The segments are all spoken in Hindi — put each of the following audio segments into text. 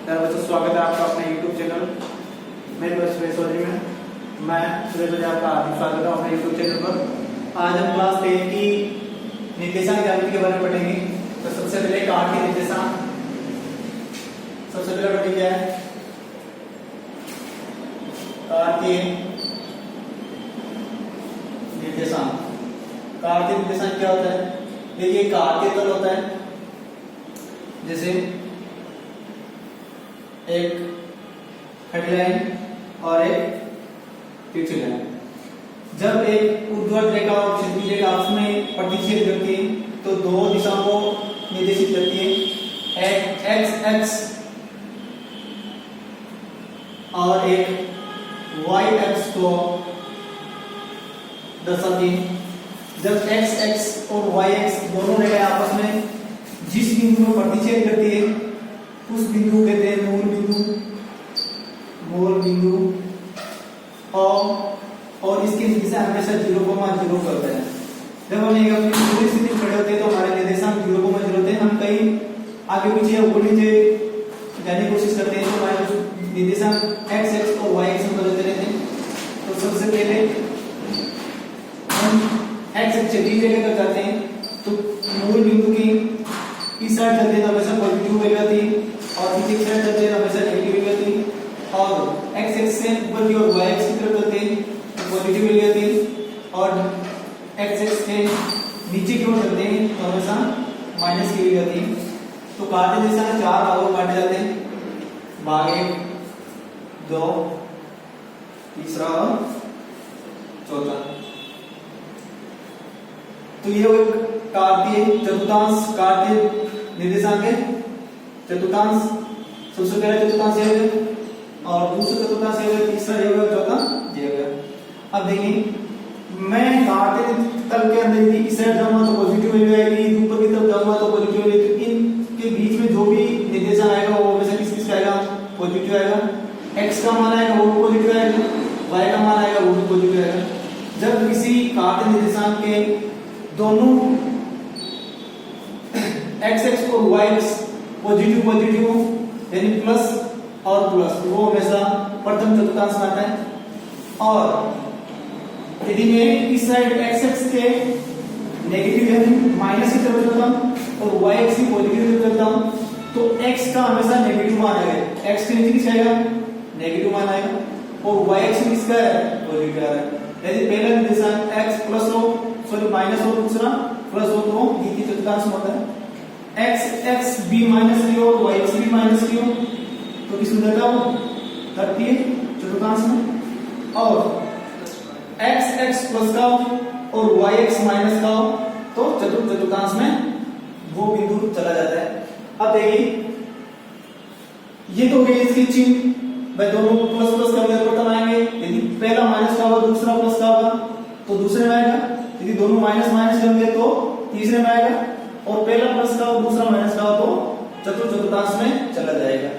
बच्चों स्वागत है आपका अपने YouTube चैनल मेरे बस सुरेश चौधरी में। मैं सुरेश चौधरी आपका हार्दिक स्वागत है अपने YouTube चैनल पर। आज हम क्लास 10 की निर्देशांक ज्यामिति के बारे में पढ़ेंगे। तो सबसे पहले कार के निर्देशांक, सबसे पहला टॉपिक क्या है? कार के निर्देशांक। कार के निर्देशांक क्या होता है? देखिए, कार के तल होता है जैसे एक खड़ी लाइन और एक तिरछी लाइन। जब एक ऊर्ध्वाधर रेखा और क्षैतिज रेखा आपस में प्रतिच्छेद करती है तो दो दिशाओं को निर्देशित करती है, एक एक्स एक्स और एक वाई एक्स को दर्शाती है। जब एक्स एक्स और वाई एक्स दोनों रेखाएं आपस में जिस बिंदु में प्रतिच्छेद करती है उस बिंदु को कहते हैं मूल बिंदु और इसके दिशा हमेशा 0,0 करते हैं। जब हम एक अपनी पूरी स्थिति में खड़े होते हैं तो हमारे निर्देशांक 0,0 होते हैं। हम कहीं आगे पीछे ऊपर नीचे जाने की कोशिश करते हैं तो हमारे निर्देशांक x x और y x में बदलते रहते हैं। तो सबसे पहले हम x x क्षैतिज रेखा तक जाते हैं तो मूल बिंदु की इस साइड चलते हैं तो हमेशा पॉजिटिव वैल्यू आती है और पीछे की साइड चलते हैं तो हमेशा नेगेटिव वैल्यू आती है। और x x से ऊपर की ओर y x की तरफ चलते हैं तो पॉजिटिव वैल्यू आती है और x x से नीचे की ओर चलते हैं तो हमेशा माइनस की वैल्यू आती है। तो काटे जैसा 4 भागों में काटे जाते हैं, भाग 1, 2, तीसरा और चौथा। तो ये एक कार्तीय चतुर्थांश कार्तीय निर्देशांक है। चतुर्थांश सबसे पहला चतुर्थांश ये होगा और दूसरा चतुर्थांश ये होगा, तीसरा ये होगा, चौथा ये होगा। अब देखिए, मैं कार्तीय तल के अंदर यदि इस साइड जाऊंगा तो पॉजिटिव वैल्यू आएगी, ऊपर की तरफ जाऊंगा तो पॉजिटिव वैल्यू। तो इनके बीच में जो भी निर्देशांक आएगा वो हमेशा किस का आएगा? पॉजिटिव आएगा। x का मान आएगा वो पॉजिटिव आएगा, y का मान आएगा वो भी पॉजिटिव आएगा। जब किसी कार्तीय निर्देशांक के दोनों x x और y x पॉजिटिव यानी प्लस और प्लस, वो हमेशा प्रथम चतुर्थांश में आता है। और यदि मैं इस साइड x x के नेगेटिव यानी माइनस की तरफ चलता हूं और y x की पॉजिटिव की तरफ चलता हूं तो x का हमेशा नेगेटिव मान आएगा। x के नीचे किसका आएगा? नेगेटिव मान आएगा और y x किसका है? पॉजिटिव आएगा। यदि पहला निर्देशांक x प्लस हो, सॉरी माइनस हो, दूसरा प्लस हो तो द्वितीय चतुर्थांश में होता है। x x भी माइनस की हो, y x भी माइनस की हो तो किस में जाता हो? तृतीय चतुर्थांश में। और x x प्लस का हो और y x माइनस का हो तो चतुर्थ चतुर्थांश में वो बिंदु चला जाता है। अब देखिए, ये तो हो गई इसकी चिन्ह, भाई दोनों प्लस प्लस का परिवर्तन आएंगे। यदि पहला माइनस का होगा दूसरा प्लस का होगा तो दूसरे में आएगा। यदि दोनों माइनस माइनस होंगे तो तीसरे में आएगा और पहला प्लस का हो दूसरा माइनस का हो तो चतुर्थ चतुर्थांश में चला जाएगा।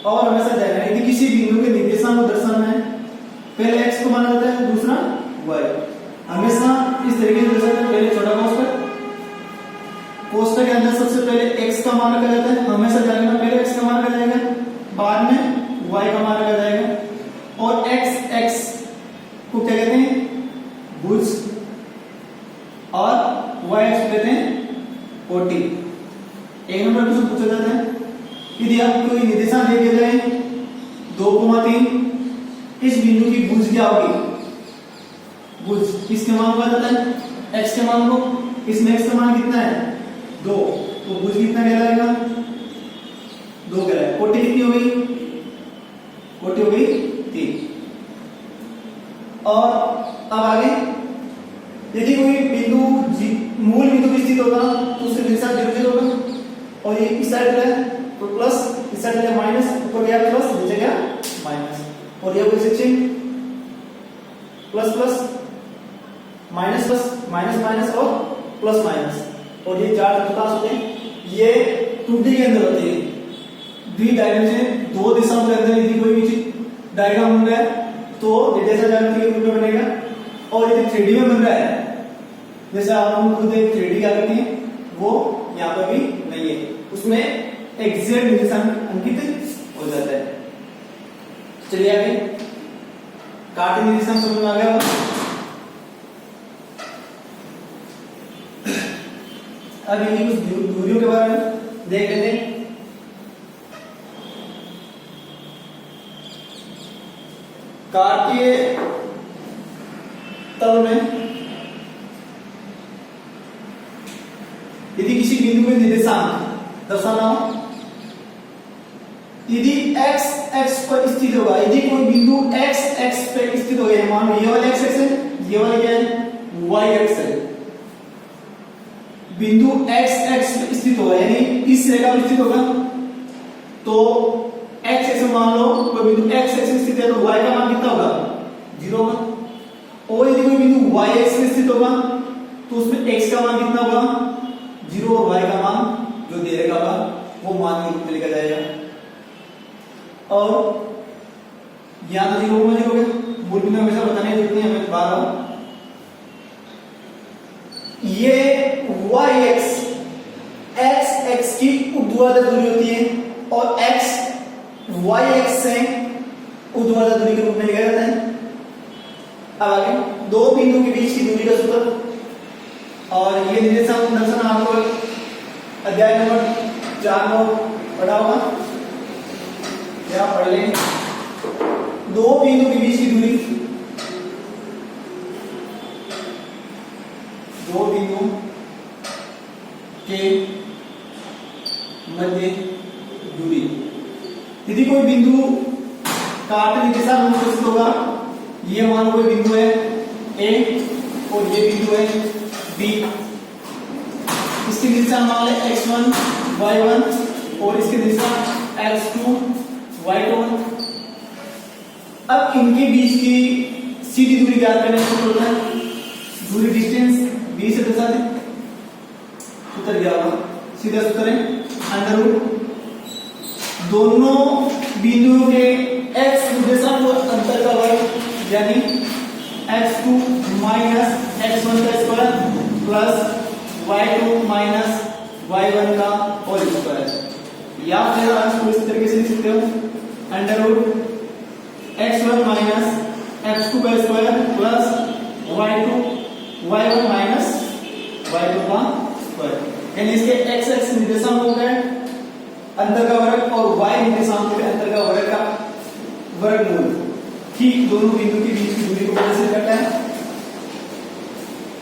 और हमेशा जाएगा यदि किसी बिंदु के निर्देशांक को दर्शाना है, पहले x को माना जाता है, दूसरा y। हमेशा इस तरीके से दर्शाते हैं। पहले छोटा कोष्ठक के अंदर सबसे पहले x का मान रखा जाता है, हमेशा जाएगा पहले x का मान रखा जाएगा, बाद में y का मान रखा जाएगा। और x x को क्या कहते हैं? भुज और y x कहते हैं कोटि। एक नंबर क्वेश्चन पूछा जाता है, यदि आपको कोई निर्देशांक दिए जाए 2,3, इस बिंदु की भुज क्या होगी? भुज किसके मान को जाता है? x के मान को। इसमें x का मान कितना है? 2, तो भुज कितना कहलाएगा? 2 कहलाएगा। कोटि कितनी हो गई? कोटि हो गई 3। और अब आगे, यदि कोई बिंदु मूल बिंदु पे स्थित होगा तो उसके दिशा 0 होगा और ये इस साइड है तो प्लस, इस साइड है माइनस, ऊपर गया प्लस, नीचे गया माइनस। और ये कोई section plus plus minus plus minus minus और प्लस माइनस। और ये 4 चतुर्थांश होते हैं। ये 2D के अंदर होते हैं। द्वि डायमेंशन 2 दिशाओं के अंदर यदि कोई भी डायग्राम बन रहा है तो निर्देशांक ज्यामिति के रूप में बनेगा। और यदि 3D में बन रहा है, जैसे हम खुद एक 3D क्या करते हैं वो यहाँ पर भी नहीं है, उसमें एग्जैक्ट निर्देशांक अंकित हो हो जाता है। चलिए आगे, कार्टेशियन निर्देशांक समझ में आ गया होगा। अब इन्हीं कुछ दूरियों के बारे में देख लेते हैं। कार्तीय तल में यदि किसी बिंदु में निर्देशांक दर्शाना हो, यदि x x पर स्थित होगा, यदि कोई बिंदु x x पे स्थित हो गया, मान लो ये वाला x है, ये वाला क्या है y x है, बिंदु x x पे स्थित होगा यानी इस रेखा पर स्थित होगा, तो x x मान लो कोई बिंदु x x पे स्थित है तो y का मान कितना होगा 0 होगा, और यदि कोई बिंदु y x पे स्थित होगा तो उसमें x का मान कितना होगा 0 और y का मान जो दे रखा होगा वो मान के रूप में लिखा जाएगा। और यहां तो 0 में 0 हो गया, मूल बिंदु हमेशा बताने की जरूरत नहीं, हमें बार बार ये yx x x की ऊर्ध्वाधर दूरी होती है और x yx से ऊर्ध्वाधर दूरी के रूप में लिखा जाता है। अब आगे दो बिंदु के बीच की दूरी का सूत्र, और ये निर्देशांक दर्शन आपको अध्याय नंबर 4 में पढ़ा होगा, यहां पढ़ लें। दो बिंदु के बीच की दूरी, दो बिंदु के मध्य दूरी, यदि कोई बिंदु कार्टेशियन निर्देशांक में स्थित होगा, ये मान कोई बिंदु है A और ये बिंदु है B, इसकी दिशा मान ले x1 y1 और इसकी दिशा x2 y2। अब इनके बीच की सीधी दूरी ज्ञात करने का सूत्र है, दूरी डिस्टेंस b से दर्शा दें, सूत्र क्या होगा, सीधा सूत्र है अंडर रूट दोनों बिंदुओं के x निर्देशांक और अंतर का वर्ग यानी x2 माइनस x1 का square plus y2 minus y1 का होल स्क्वायर, या फिर आप इसको इस तरीके से लिख सकते हो under root x1 minus x2 का square plus y1 minus y2 का स्क्वायर, यानी इसके x x निर्देशांक हो गए अंतर का वर्ग और y निर्देशांक के अंतर का वर्ग का वर्गमूल, ठीक दोनों बिंदु के बीच की दूरी को कैसे करता है।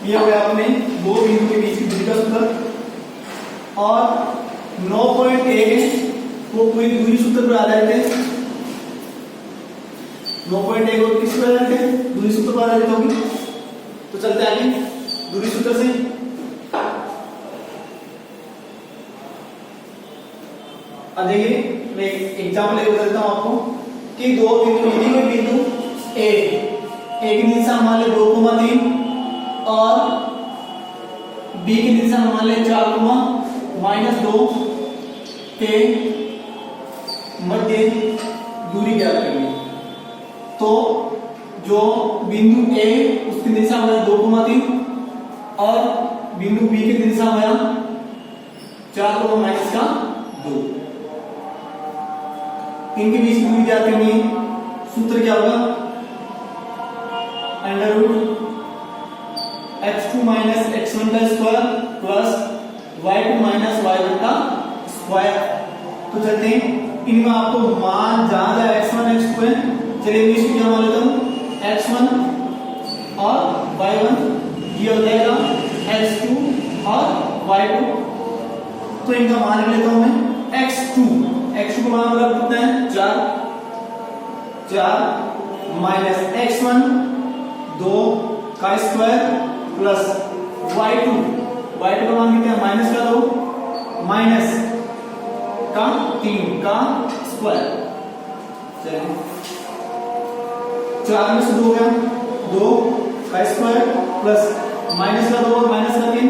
यह हो गया अपने दो बिंदु के बीच की दूरी का सूत्र, और 9.1 वो पूरी दूरी सूत्र पर आधारित है। 9.1 और किस पर आधारित है, दूरी सूत्र पर आधारित होगी। तो चलते हैं आगे दूरी सूत्र से। अब देखिए मैं एग्जाम्पल लेकर देता हूं आपको कि दो बिंदु, यदि कोई बिंदु A की दिशा मान ले 2,3 और B की दिशा मान ले 4,-2 के मध्य दूरी ज्ञात करनी, तो जो बिंदु A उसकी दिशा मान 2,3 और बिंदु B की दिशा मान 4,-2, इनके बीच की दूरी ज्ञात करनी है। सूत्र क्या होगा, under root x2 minus x1 का square plus y2 minus y1 का स्क्वायर। तो चलते हैं इनमें आपको मान जहां जहां x1 x2 है, चलिए मैं इसको क्या मान लेता हूं x1 और y1, ये हो जाएगा x2 और y2, तो इनका मान लेता हूं मैं x2 का मान मतलब कितना है 4 माइनस x1 2 का स्क्वायर प्लस y2 का मान कितना है माइनस का 2 माइनस का 3 का स्क्वायर। चलिए 4 में से 2 हो गया 2 का स्क्वायर प्लस माइनस का 2 और माइनस का 3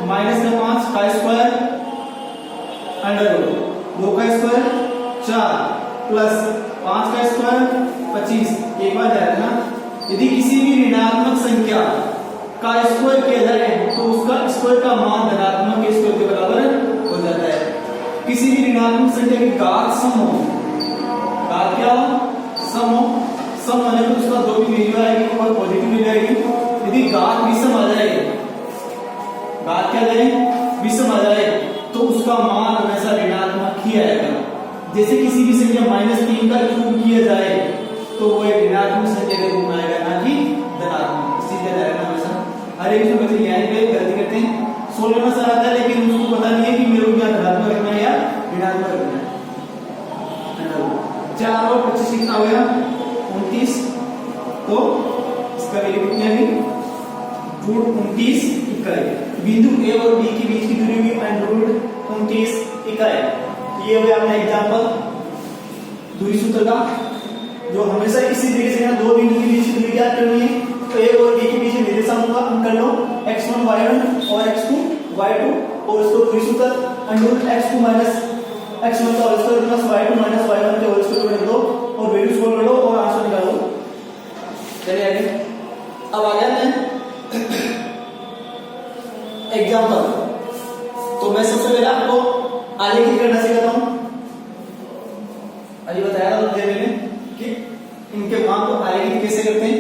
माइनस का 5 का स्क्वायर अंडर रूट 2 का स्क्वायर 4 प्लस 5 का स्क्वायर 25। एक बार ध्यान रखना, यदि किसी भी ऋणात्मक संख्या का स्क्वायर किया जाए तो उसका स्क्वायर का मान धनात्मक के स्क्वायर के बराबर हो जाता है। किसी भी ऋणात्मक संख्या की घात सम हो घात क्या हो, सम हो, सम होने पर उसका दो भी वैल्यू आएगी और पॉजिटिव वैल्यू आएगी। यदि घात विषम आ जाए, घात क्या जाए, विषम आ जाए, तो उसका मान हमेशा ऋणात्मक ही आएगा। जैसे किसी भी संख्या -3 का क्यूब किया जाए तो वो एक ऋणात्मक संख्या के रूप में आएगा, ना कि धनात्मक। इसी तरह रहेगा हमेशा। हर एक में बच्चे यहीं पे गलती करते हैं, सोल्व करना सारा आता है लेकिन उसको पता नहीं है कि मेरे को क्या धनात्मक रखना है या ऋणात्मक रखना है। 4 और 25 कितना हो गया, 29। तो इसका वैल्यू कितनी आ गई, √29 इकाई। बिंदु ए और बी के बीच की दूरी हुई √29 इकाई। ये हुआ अपना एग्जांपल दूरी सूत्र का, जो हमेशा इसी तरीके से दो बिंदु के बीच की दूरी ज्ञात करनी है। तो ए और बी के बीच निर्देशांक का अंक कर लो, x1 y1 और x2 y2, और इसको दूरी सूत्र √x2 - x1 का whole square plus y2 - y1 के होल स्क्वायर कर दो और वैल्यू सोल्व करो और आंसर निकालो। चलिए आगे। अब आ गया मैं एग्जांपल। तो मैं सबसे पहले आपको आलेखित करना सिखाता हूं। अभी बताया था मैंने कि इनके मान को आलेखित कैसे करते हैं।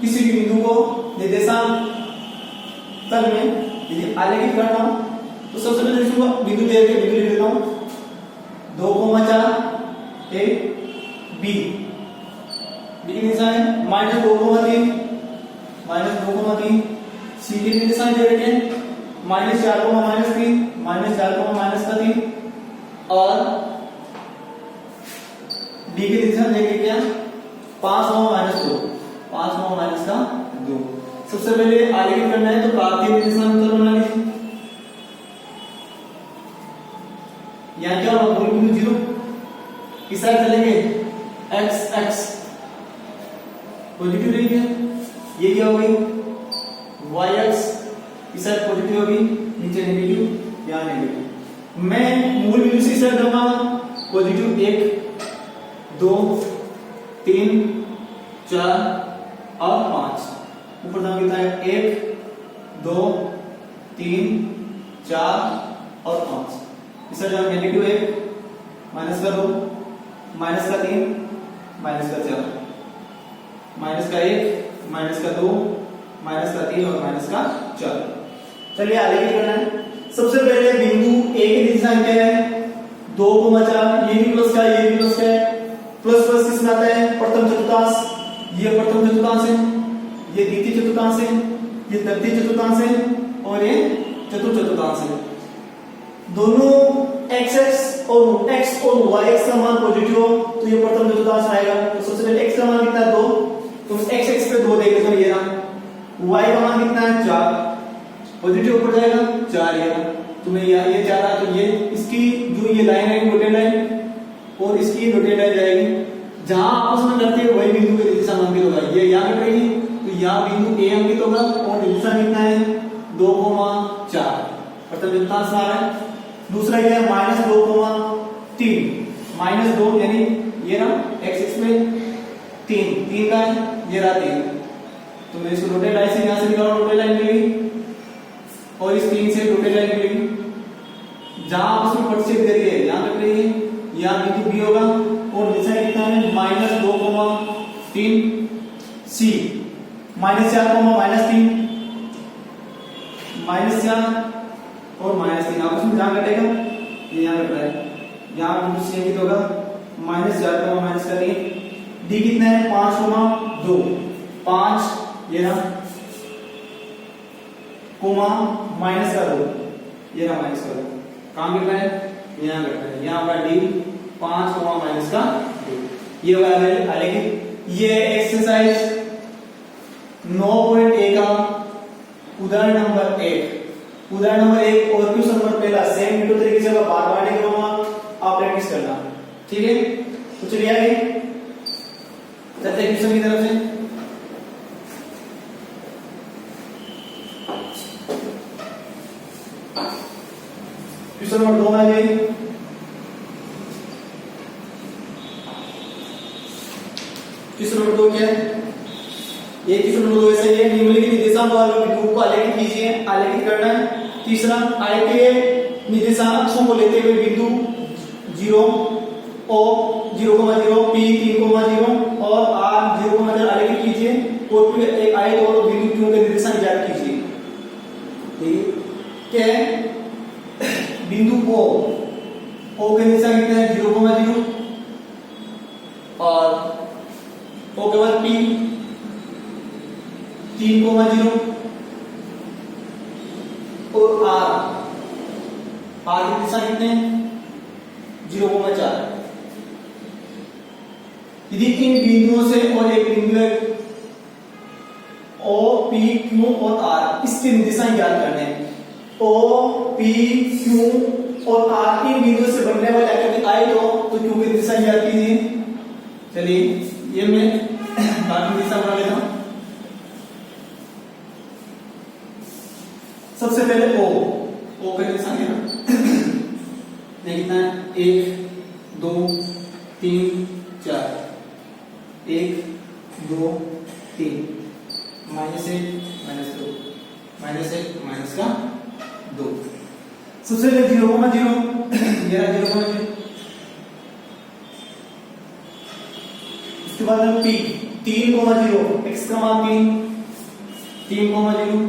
किसी भी बिंदु को निर्देशांक तल में यदि आलेखित करना हो तो सबसे पहले इसको बिंदु दे के बिंदु लिख देता हूं, 2,4 ए बी। बी की दिशा है -2,3 -2,3। सी की दिशा दे रखे हैं -4, -3 -4, -3। और डी की दिशा देखे क्या, 5, -2 5, -2। सबसे पहले आलेखित करना है तो कार्तीय निर्देशांक बना लीजिए। यहाँ क्या होगा, मूल बिंदु 0, इस साइड चलेंगे x पॉजिटिव रहेगी, ये क्या होगी y इस साइड पॉजिटिव होगी, नीचे नेगेटिव, यहाँ नेगेटिव। मैं मूल बिंदु से इस साइड दूंगा पॉजिटिव 1 2 3 4 और 5। ऊपर दाम कितना है, 1 2 3 4 और 5। इस साइड नेगेटिव 1 माइनस का 2 माइनस का 3 माइनस का 4 माइनस का 1 माइनस का 2 माइनस का 3 और माइनस का 4। चलिए आलेखित करना है। सबसे पहले बिंदु ए की दिशा क्या है, 2,4। ये भी प्लस का, ये भी प्लस का है। प्लस प्लस किसमें आता है, प्रथम चतुर्थांश। ये प्रथम चतुर्थांश है, ये द्वितीय चतुर्थांश है, ये तृतीय चतुर्थांश है और ये चतुर्थ चतुर्थांश है। दोनों x और y का मान पॉजिटिव हो तो ये प्रथम चतुर्थांश आएगा। तो सबसे पहले x का मान कितना है, 2, तो x पे 2 देंगे तो ये रहा। y का मान कितना है, 4, पॉजिटिव ऊपर जाएगा 4 ये रहा। तो मैं ये 4 रहा, तो ये इसकी जो ये लाइन है डॉटेड लाइन और इसकी डॉटेड लाइन जाएगी। जहां आपस में करते हैं वही बिंदु की दिशा अंकित होगा। ये यहाँ कट रही है तो यहाँ बिंदु a अंकित होगा और दिशा कितना है, 2,4 प्रथम चतुर्थांश आ रहा है। दूसरा क्या है, -2,3 -2 यानी ये ना x में 3 का है, ये रहा 3। तो मैं इसको डॉटेड लाइन से यहां से निकालूं, डॉटेड लाइन मिलेगी और इस 3 से डॉटेड लाइन मिलेगी। जहां आपस में प्रतिच्छेद कर रही है यहां कट रही है, यहाँ बिंदु B होगा और दिशा कितना है, -2,3 C -4, -3 -4 और -3 आपस में जहां कटेगा ये यहाँ कट रहा है। यहाँ बिंदु C कितना होगा, -4, -3। D कितना है, 5,2 5 ये ना कोमा -2 ये ना -2 कहां कट रहा है, यहाँ कट रहा है। यहाँ होगा D 5, -2 ये होगा आलेखित। ये एक्सरसाइज 9.1 का उदाहरण नंबर 1 और क्वेश्चन नंबर पहला सेम वीडियो तरीके से बार बार नहीं करूंगा, आप प्रैक्टिस करना, ठीक है। तो चलिए आगे चलते हैं क्वेश्चन की तरफ से। क्वेश्चन नंबर 2 में आ गई। क्वेश्चन नंबर 2 क्या है, ये क्वेश्चन नंबर 2 ऐसा है, निम्नलिखित निर्देशांक वाले बिंदु को आलेखित कीजिए। आलेखित करना है। तीसरा, आयतीय निर्देशांक अक्षों को लेते हुए बिंदु 0 O 0,0, P 3,0 और R 0,0 आलेखित कीजिए और एक आयत और बिंदु Q के निर्देशांक ज्ञात कीजिए। ठीक है, बिंदु O के निर्देशांक कितने हैं 0,0 और O के बाद P 3,0 और R की दिशा कितने 0,4। यदि इन बिंदुओं से और एक बिंदु है O, P, Q और R, इसके निर्देशांक ज्ञात करने हैं। O, P, Q और R इन बिंदुओं से बनने वाले आकृति आए तो Q के निर्देशांक ज्ञात कीजिए। चलिए ये मैं बाकी दिशा बना लेता हूं। सबसे पहले O का निर्देशांक है ना, कितना है 1 2 3 4, 1 2 3, -1 -2, -1 -2। सबसे पहले 0,0 ये रहा 0,0। इसके बाद में P 3,0, x का मान 3,0,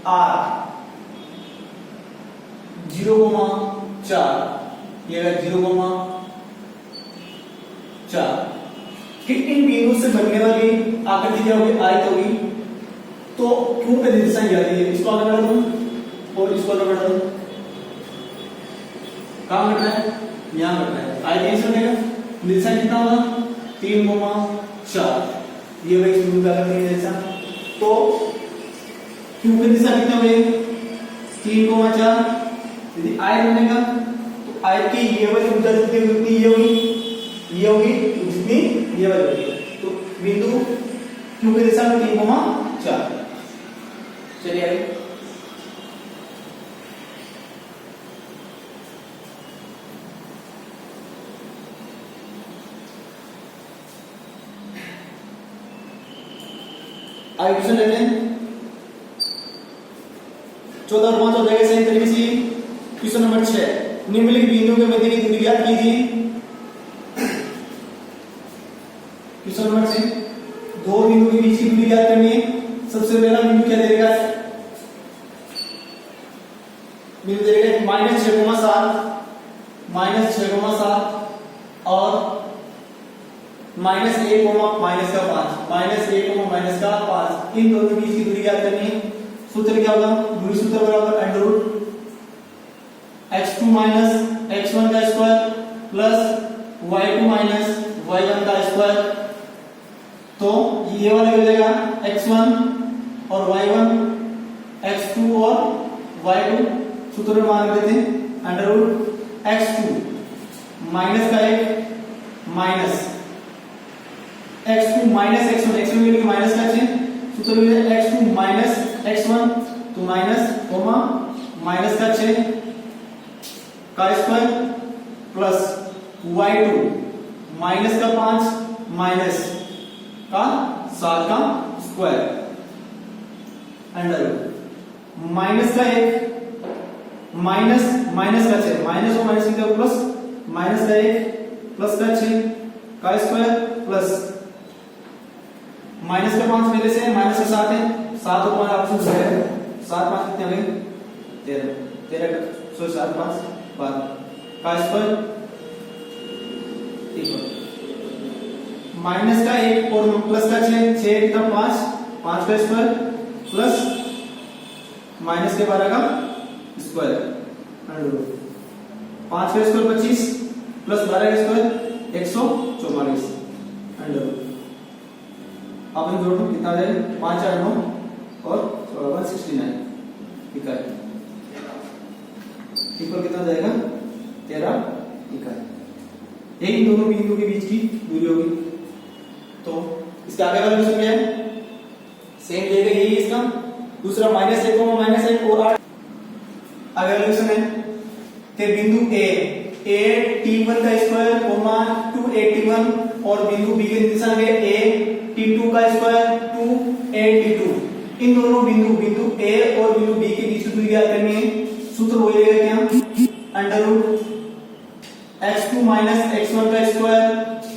R 0,4, ये रहा 0,4। इन बिंदु से बनने वाली आकृति क्या होगी आयत होगी। तो Q पे निर्देशांक ज्ञात कीजिए। इसको आगे बढ़ा दूं और इसको आगे बढ़ा दूं। कहां बढ़ना है यहां बढ़ना है। आयत यहीं से बनेगा, निर्देशांक कितना होगा 3,4। ये वही बिंदु का निर्देशांक। तो Q की दिशा कितने हुए 3,4। यदि आयत बनेगा तो आयत की ये वाली ऊंचाई जितनी ये होगी जितनी ये वाली होगी। तो बिंदु Q की दिशा में 3,4। चलिए आगे क्वेश्चन लेते हैं। 14 और 5 हो जाएगा सेम तरीके से। क्वेश्चन नंबर 6, निम्नलिखित बिंदुओं के मध्य की दूरी ज्ञात कीजिए। क्वेश्चन नंबर 6, दो बिंदु के बीच की दूरी ज्ञात करनी है। सबसे पहला बिंदु क्या देगा, बिंदु देगा -6,7 और -1, -5 इन दोनों के बीच की दूरी ज्ञात करनी है। सूत्र क्या होगा, दूरी सूत्र बराबर √x2 - x1 का स्क्वायर प्लस y2 - y1 का स्क्वायर। तो ये वाला हो जाएगा x1 और y1, x2 और y2। सूत्र में मान लेते हैं √x2 माइनस का 1 minus x2 minus x1, x1 के लिए माइनस का चिन्ह। सूत्र में x2 माइनस x1 तो माइनस कोमा माइनस का 6 का स्क्वायर प्लस y2 माइनस का 5 माइनस का 7 का स्क्वायर अंडर माइनस का 1 माइनस माइनस का 6 माइनस और माइनस की प्लस माइनस का 1 प्लस का 6 का स्क्वायर प्लस माइनस का 5 पहले से माइनस का 7 है। 7 और 5 आपस में है 7 5 कितने हो गए 13 सो 7 5 12 का स्क्वायर माइनस का 1 और प्लस का 6 कितना 5 का स्क्वायर प्लस माइनस के 12 का स्क्वायर 5 का स्क्वायर 25 प्लस 12 का स्क्वायर 144 अंडर। अब हम जोड़ कितना आ जाएगा 5 8 9 और 169 इकाई इक्वल कितना जाएगा 13 इकाई। यही दोनों बिंदुओं के बीच की दूरी होगी। तो इसका आगे वाला क्वेश्चन क्या है सेम देगा यही इसका दूसरा -1 और 8। आगे वाला क्वेश्चन है कि बिंदु A t1 का स्क्वायर 281 और बिंदु B के निर्देशांक है A t2 का स्क्वायर 2a t2। इन दोनों बिंदु A और बिंदु B के बीच की दूरी ज्ञात करनी है। सूत्र हो जाएगा क्या under root x2 minus x1 का square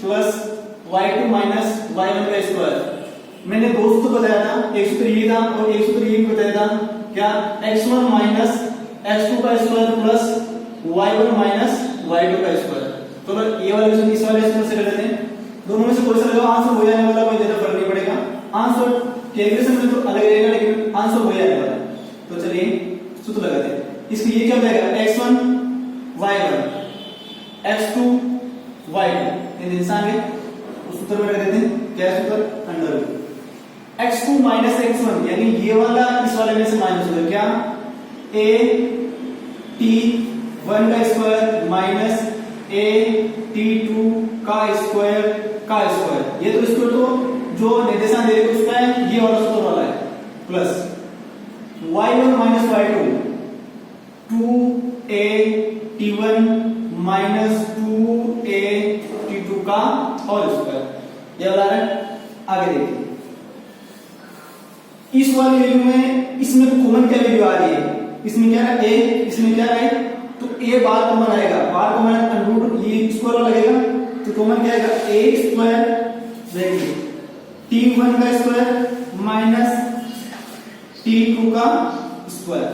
plus y2 minus y1 का स्क्वायर। मैंने दो सूत्र बताया था, एक सूत्र ये था और एक सूत्र ये भी बताया था, क्या x1 माइनस x2 का square plus y1 minus y2 का स्क्वायर। तो ये वाला क्वेश्चन इस वाले सूत्र से कर लेते हैं, दोनों में से कोई सा लगा आंसर हो जाने वाला, कोई ज्यादा फर्क नहीं पड़ेगा। आंसर कैलकुलेशन में तो अलग रहेगा लेकिन आंसर हो जाने वाला। तो चलिए सूत्र लगाते हैं। इसके ये क्या हो जाएगा x1 y1 x2 y2 इन इंसान के सूत्र में रख देते हैं, क्या सूत्र under root x2 minus x1 यानी ये वाला इस वाले में से माइनस होगा, क्या a t1 का स्क्वायर माइनस a t2 का स्क्वायर का स्क्वायर। ये तो स्क्वायर तो जो निर्देशांक दे रहे उसका है, ये वाला सूत्र वाला है, plus y1 minus y2 2a t1 minus 2a t2 का होल स्क्वायर। ये वाला है। आगे देखिए इस वाली वैल्यू में इसमें कॉमन क्या वैल्यू आ रही है, इसमें क्या है a, इसमें क्या है, तो a बार कॉमन आएगा, बार कॉमन अंडर रूट ये स्क्वायर लगेगा तो कॉमन क्या आएगा a स्क्वायर देखिए t1 का स्क्वायर माइनस t2 का स्क्वायर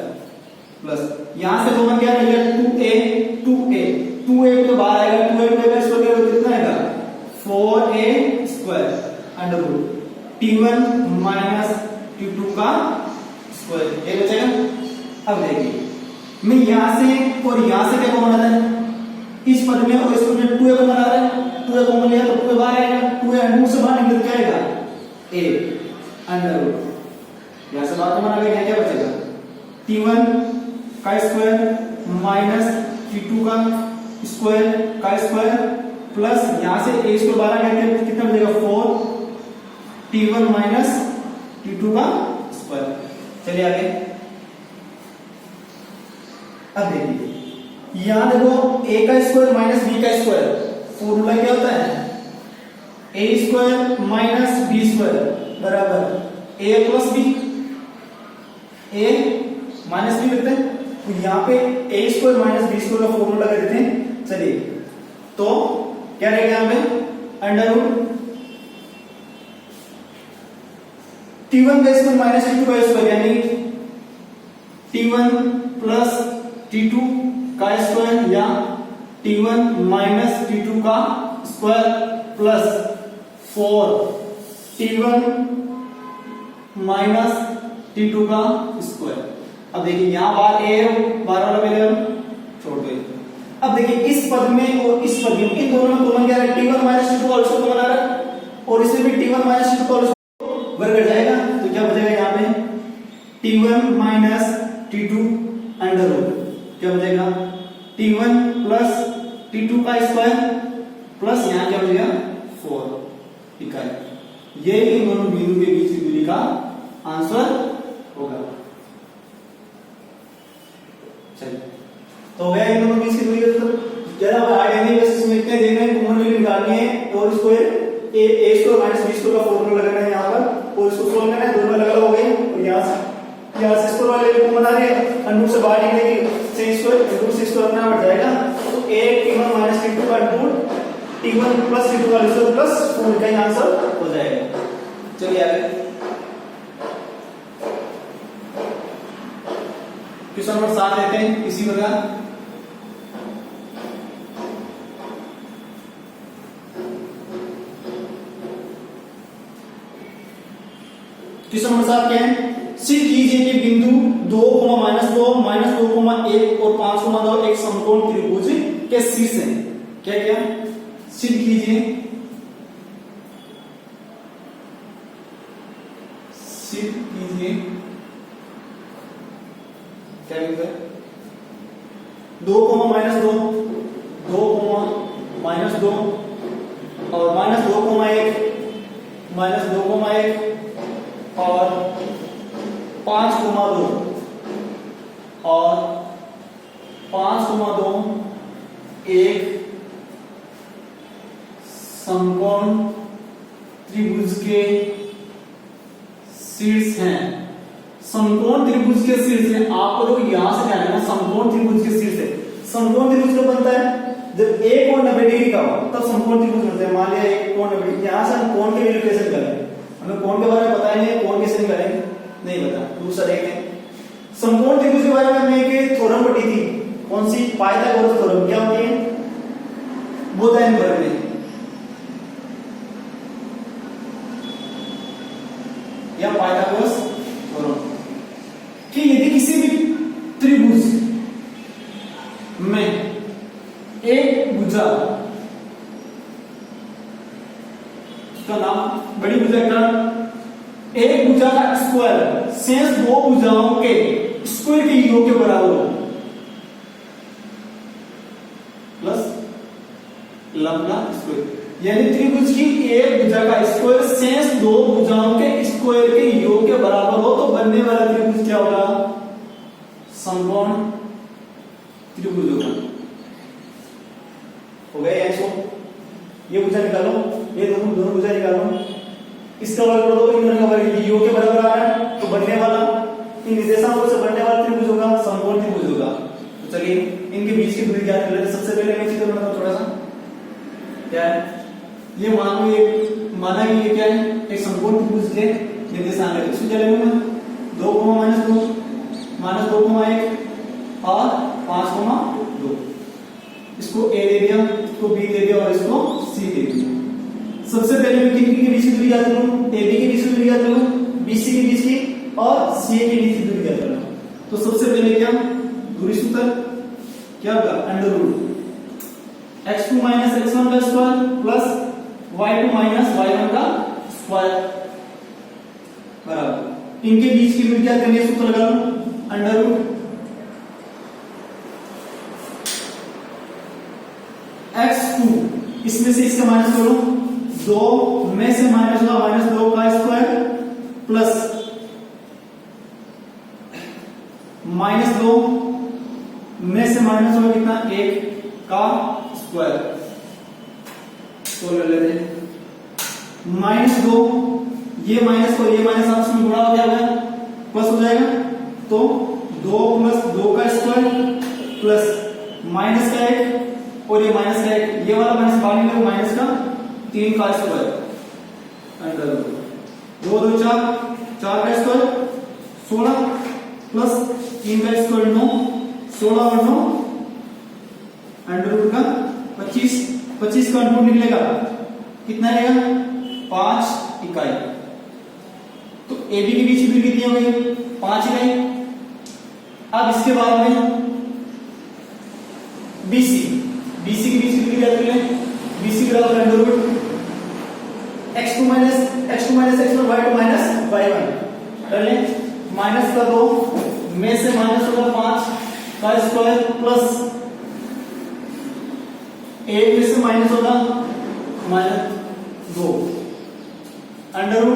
प्लस यहां से कॉमन क्या मिलेगा 2a तो बाहर आएगा, 2a का स्क्वायर कितना आएगा 4a square under root t1 minus t2 का स्क्वायर। ये बचेगा। अब देखिए मैं यहां से और यहां से क्या कॉमन आता है, इस पद में और इस पद में 2a कॉमन आ रहा है, 2a कॉमन लिया तो 2a बाहर आएगा, 2a अंडर से बाहर निकल के आएगा a अंडर रूट, यहां से बाहर कॉमन आ गया, क्या बचेगा t1 का स्क्वायर माइनस t2 का स्क्वायर प्लस यहां से a स्क्वायर बाहर आ गया, कितना बचेगा 4 t1 माइनस t2 का स्क्वायर। चलिए आगे। अब देखिए यहां देखो a का स्क्वायर माइनस b का स्क्वायर, फॉर्मूला क्या होता है a square minus b square बराबर a plus b, a minus b लिखते हैं, तो यहां पे a square minus b square का फॉर्मूला लगा देते हैं। चलिए तो क्या रहेगा यहां पे अंडर रूट t1 का स्क्वायर माइनस t2 का स्क्वायर यानी t1 प्लस t2 का स्क्वायर या t1 माइनस t2 का square plus 4 t1 minus t2 का स्क्वायर। अब देखिए यहां बार a है, बार वाला पहले छोड़ दो। अब देखिए इस पद में और इस पद में इन दोनों में कॉमन क्या है t1 माइनस t2 का स्क्वायर कॉमन आ रहा है और इसमें भी t1 माइनस t2 का वर्ग कट जाएगा, तो क्या बचेगा यहाँ पे t1 minus t2 under root, क्या बचेगा t1 प्लस t2 का स्क्वायर प्लस यहाँ क्या बचेगा 4 इकाई। ये इन दोनों बिंदु के बीच की दूरी का आंसर होगा। चलिए तो हो गया इन दोनों बीच की दूरी का, जरा आइडिया नहीं बस इसमें इतने देना है, कॉमन वैल्यू निकालनी है और इसको a square minus b square का फॉर्मूला लगाना है यहाँ पर और इसको सोल्व करना है, दोनों अलग अलग हो गए और यहाँ से स्क्वायर वाले को बना रहे हैं, अंडर से बाहर निकलेगी से स्क्वायर अंडर से स्क्वायर अपना हट जाएगा, तो a t1 माइनस t2 का रूट t1 प्लस t2 का स्क्वायर प्लस 4 का आंसर हो जाएगा। चलिए आगे क्वेश्चन नंबर 7 लेते हैं इसी प्रकार। क्वेश्चन नंबर 7 क्या है, सिद्ध कीजिए कि बिंदु 2, -2, -2, 1 और 5, 2 एक समकोण त्रिभुज के शीर्ष हैं। क्या क्या सिद्ध कीजिए, सिद्ध कीजिए क्या लिखते हैं 2, -2, 2, -2 और -2, 1 और 5, 2 और 5, 2 एक समकोण त्रिभुज के शीर्ष हैं। समकोण त्रिभुज के शीर्ष है, आपको लोग यहां से ध्यान रखना, समकोण त्रिभुज के शीर्ष है। समकोण त्रिभुज कब बनता है? जब एक कोण 90 डिग्री का हो तब समकोण त्रिभुज बनता है। मान लिया एक कोण 90 डिग्री, यहां से हम कोण के वैल्यू कैसे निकालेंगे? हमें कोण के बारे में पता ही नहीं है, कोण कैसे निकालेंगे? नहीं पता। दूसरा देखते हैं, समकोण त्रिभुज के बारे में हमने एक थ्योरम पढ़ी थी, कौन सी? Pythagoras theorem. क्या होती है? बोधायन वर्ग में, या पाइथागोरस थ्योरम, कि यदि किसी भी त्रिभुज में एक भुजा का नाम, बड़ी भुजा का एक भुजा का स्क्वायर शेष दो भुजाओं के स्क्वायर के योग के बराबर हो, प्लस लंबा स्क्वायर, यानी त्रिभुज की एक भुजा का स्क्वायर शेष दो भुजाओं के स्क्वायर के योग के बराबर हो तो बनने वाला त्रिभुज क्या होगा? समकोण त्रिभुज होगा। हो गया ऐसो, ये भुजा निकालो, ये दोनों भुजा निकालो, इसका वर्ग कर दो, इन दोनों का वर्ग योग के बराबर आ रहा है तो बनने वाला इन निर्देशांकों से बनने वाला त्रिभुज होगा समकोण त्रिभुज होगा। तो चलिए इनके बीच की दूरी ज्ञात कर लेते हैं। सबसे पहले मैं चित्र बनाता हूं थोड़ा सा। क्या है ये? मान लो ये माना कि ये क्या है? एक समकोण त्रिभुज के निर्देशांक है। इसको क्या लेंगे मैं? 2, -2 -2, 1 और 5, 2। इसको a दे दिया, इसको b दे दिया और इसको c दे दिया। सबसे पहले मैं किन के बीच की दूरी ज्ञात करूं? ab के बीच की दूरी ज्ञात करूं, bc के बीच की और ca के बीच की दूरी ज्ञात करूं। तो सबसे पहले क्या? दूरी सूत्र क्या होगा? √ x2 - x1 का स्क्वायर प्लस y2 - y1 का स्क्वायर बराबर, इनके बीच की दूरी ज्ञात करनी है, सूत्र लगा लो, √ x2, इसमें से इसका माइनस करो, 2 में से माइनस होगा -2 का स्क्वायर प्लस -2 में से माइनस होगा कितना? 1 का स्क्वायर। तो ले लेते हैं -2, ये माइनस को ये माइनस आपस में गुणा हो जाएगा, प्लस हो जाएगा, तो 2 + 2 का स्क्वायर प्लस माइनस का 1 और ये माइनस का 1, ये वाला माइनस बाहर निकलेगा, माइनस का 3 का स्क्वायर अंडर 2 2 4 4 का स्क्वायर 16 प्लस 3 का स्क्वायर 9, 16 और 9 अंडर का 25, 25 का अंडर निकलेगा कितना रहेगा? 5 इकाई। तो AB के बीच की दूरी कितनी हो गई? 5 इकाई। अब इसके बाद में BC के बीच की दूरी ज्ञात कर लें, BC बराबर √ x2 - x1 y2 - y1 कर लें, माइनस का 2 में से माइनस होगा 5 का स्क्वायर प्लस 1 में से माइनस होगा -2 अंडर √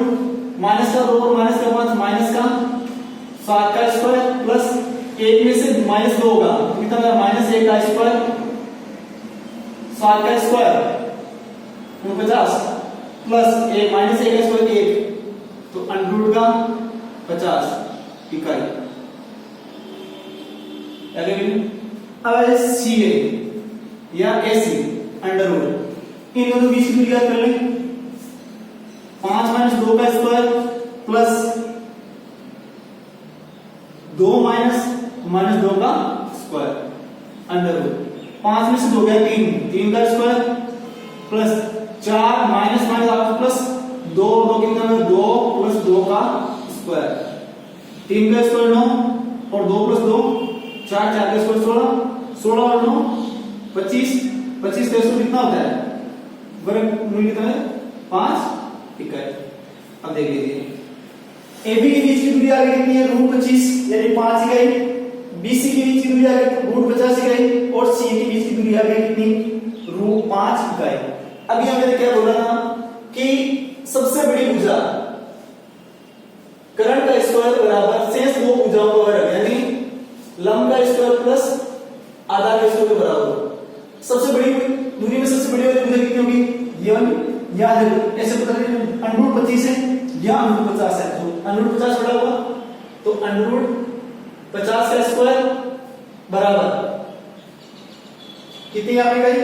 माइनस का 2 और माइनस का 5 माइनस का 7 का स्क्वायर प्लस 1 में से -2 होगा कितना? -1 का स्क्वायर, 7 का स्क्वायर 49 प्लस 1 -1 का स्क्वायर 1, तो अंडर का 50 इकाई। अब CA या AC अंडर √ इन दोनों बीच की दूरी ज्ञात कर लें, 5 - 2 का स्क्वायर प्लस 2 - -2 का स्क्वायर अंडर √ 5 में से 2 गया 3 का स्क्वायर प्लस 4 - प्लस 2 कितना? 2 + 2 का स्क्वायर, 3 का स्क्वायर 9 और 2 + 2 4 का स्क्वायर 16 और 9 25 का स्क्वायर कितना होता है? वर्ग मूल कितना है? 5 इकाई। अब देख लीजिए AB के बीच की दूरी आगे कितनी है? √25 यानी 5 इकाई। BC के बीच की दूरी आगे √50 इकाई और CA के बीच की दूरी आगे कितनी? √5 इकाई। अभी हमने क्या बोला था कि सबसे बड़ी भुजा कर्ण का स्क्वायर बराबर शेष दो भुजाओं का वर्ग, यानी लंब का स्क्वायर प्लस आधा का स्क्वायर के बराबर। सबसे बड़ी दूरी में सबसे बड़ी वाली भुजा कितनी होगी? ये वाली, याद है ऐसे पता नहीं, √25 है या √50 है, तो √50 बड़ा होगा तो √50 का स्क्वायर बराबर कितनी यहाँ पे गई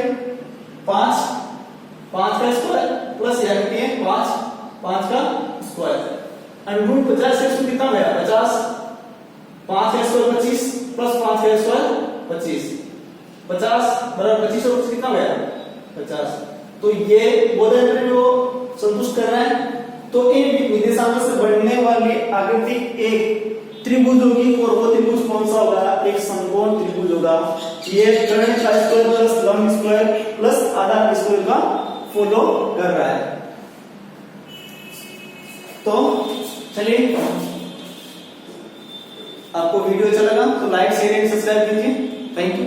5 का स्क्वायर प्लस यहाँ कितनी है 5 का स्क्वायर अंडरूट 50 से कितना गया 50 5 का स्क्वायर 25 प्लस 5 का स्क्वायर 25 50 बराबर 25 और कितना गया 50। तो ये बोधन जो संतुष्ट कर रहा है। तो इन निर्देशांक से बनने वाली आकृति एक त्रिभुज होगी और वो त्रिभुज कौन सा होगा एक समकोण त्रिभुज होगा। ये कर्ण का स्क्वायर प्लस लंब स्क्वायर प्लस आधा स्क्वायर का फॉलो कर रहा है। तो चलिए आपको वीडियो अच्छा लगा तो लाइक शेयर एंड सब्सक्राइब कीजिए। Thank you.